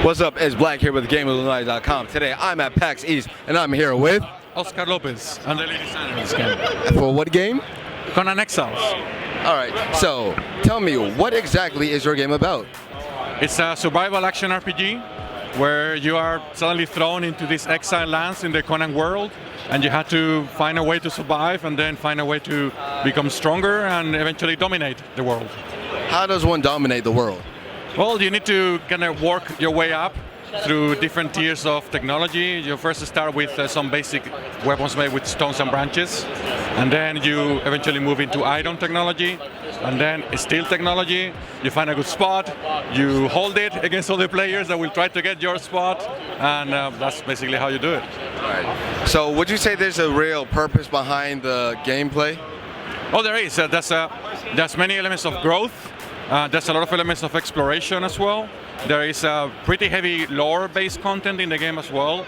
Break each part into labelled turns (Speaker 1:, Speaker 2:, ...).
Speaker 1: What's up? It's Black here with GameIlluminaughty.com. Today I'm at Pax East and I'm here with
Speaker 2: Oscar Lopez. I'm the lead designer of this game.
Speaker 1: For what game?
Speaker 2: Conan Exiles.
Speaker 1: Alright, so tell me, what exactly is your game about?
Speaker 2: It's a survival action RPG where you are suddenly thrown into these exile lands in the Conan world, and you have to find a way to survive and then find a way to become stronger and eventually dominate the world.
Speaker 1: How does one dominate the world?
Speaker 2: Well, you need to kind of work your way up through different tiers of technology. You first start with some basic weapons made with stones and branches, and then you eventually move into iron technology, and then steel technology. You find a good spot, you hold it against other players that will try to get your spot, and that's basically how you do it.
Speaker 1: Alright. So would you say there's a real purpose behind the gameplay?
Speaker 2: Oh, there is. There's many elements of growth. There's a lot of elements of exploration as well. There is pretty heavy lore-based content in the game as well.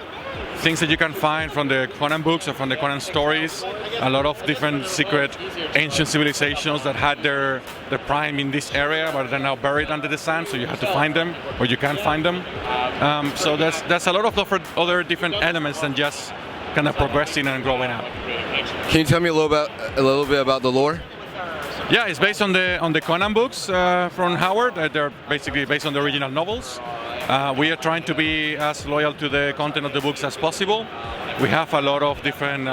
Speaker 2: Things that you can find from the Conan books or from the Conan stories. A lot of different secret ancient civilizations that had their prime in this area, but they're now buried under the sand, so you have to find them, or you can find them. So there's a lot of other different elements than just kind of progressing and growing up.
Speaker 1: Can you tell me a little bit about the lore?
Speaker 2: Yeah, it's based on the Conan books from Howard. They're basically based on the original novels. We are trying to be as loyal to the content of the books as possible. We have a lot of different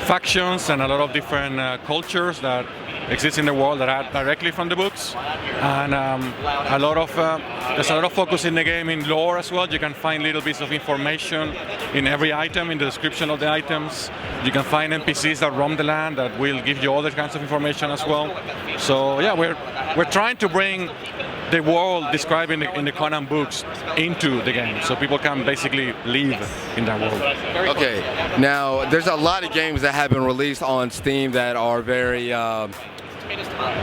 Speaker 2: factions and a lot of different cultures that exist in the world that are directly from the books, and there's a lot of focus in the game in lore as well. You can find little bits of information in every item, in the description of the items. You can find NPCs that roam the land that will give you other kinds of information as well. So yeah, we're trying to bring the world described in the Conan books into the game, so people can basically live in that world.
Speaker 1: Okay, now there's a lot of games that have been released on Steam that are very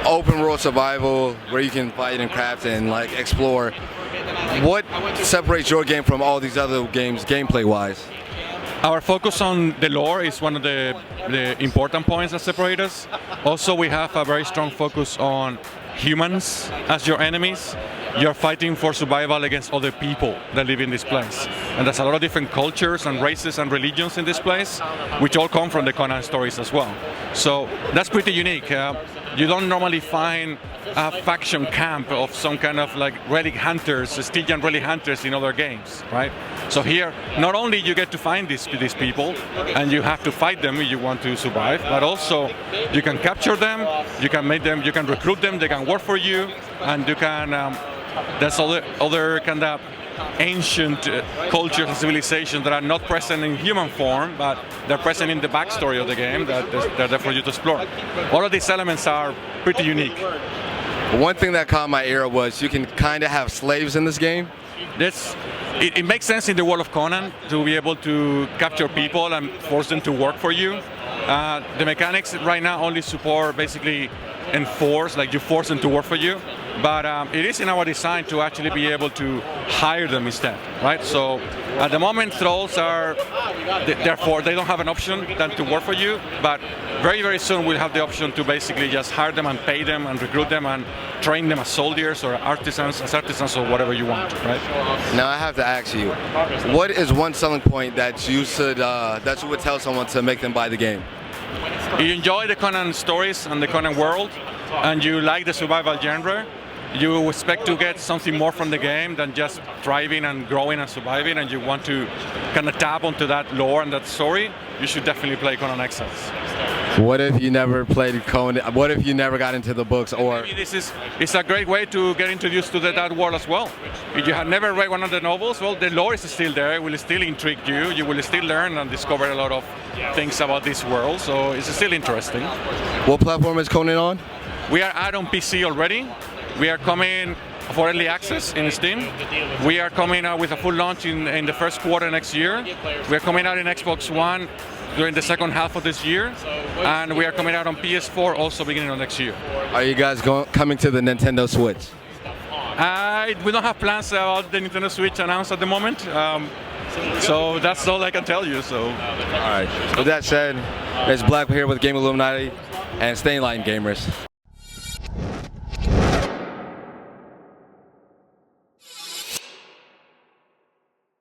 Speaker 1: open world survival, where you can fight and craft and like explore. What separates your game from all these other games gameplay wise?
Speaker 2: Our focus on the lore is one of the important points that separate us. Also, we have a very strong focus on humans as your enemies. You're fighting for survival against other people that live in this place. And there's a lot of different cultures and races and religions in this place, which all come from the Conan stories as well. So that's pretty unique. You don't normally find a faction camp of some kind of like relic hunters, Stygian relic hunters in other games, right? So here, not only you get to find these people, and you have to fight them if you want to survive, but also you can capture them, you can make them, you can recruit them, they can work for you, and you can. There's other kind of ancient cultures and civilizations that are not present in human form, but they're present in the backstory of the game that they're there for you to explore. All of these elements are pretty unique.
Speaker 1: One thing that caught my ear was you can kind of have slaves in this game.
Speaker 2: It makes sense in the world of Conan to be able to capture people and force them to work for you. The mechanics right now only support basically enforce, like you force them to work for you. But it is in our design to actually be able to hire them instead, right? So at the moment, thralls are, therefore, they don't have an option than to work for you. But very, very soon, we'll have the option to basically just hire them and pay them and recruit them and train them as soldiers or artisans, or whatever you want, right?
Speaker 1: Now I have to ask you, what is one selling point that you would tell someone to make them buy the game?
Speaker 2: You enjoy the Conan stories and the Conan world, and you like the survival genre. You expect to get something more from the game than just thriving and growing and surviving, and you want to kind of tap onto that lore and that story, you should definitely play Conan Exiles.
Speaker 1: What if you never played Conan? What if you never got into the books? Or
Speaker 2: it's a great way to get introduced to that world as well. If you have never read one of the novels, well, the lore is still there. It will still intrigue you. You will still learn and discover a lot of things about this world. So it's still interesting.
Speaker 1: What platform is Conan on?
Speaker 2: We are out on PC already. We are coming for early access in Steam. We are coming out with a full launch in the first quarter next year. We are coming out in Xbox One during the second half of this year, and we are coming out on PS4 also beginning of next year.
Speaker 1: Are you guys coming to the Nintendo Switch?
Speaker 2: We don't have plans about the Nintendo Switch announced at the moment, so that's all I can tell you. So.
Speaker 1: All right. With that said, it's Black here with Game Illuminaughty, and stay in line, gamers.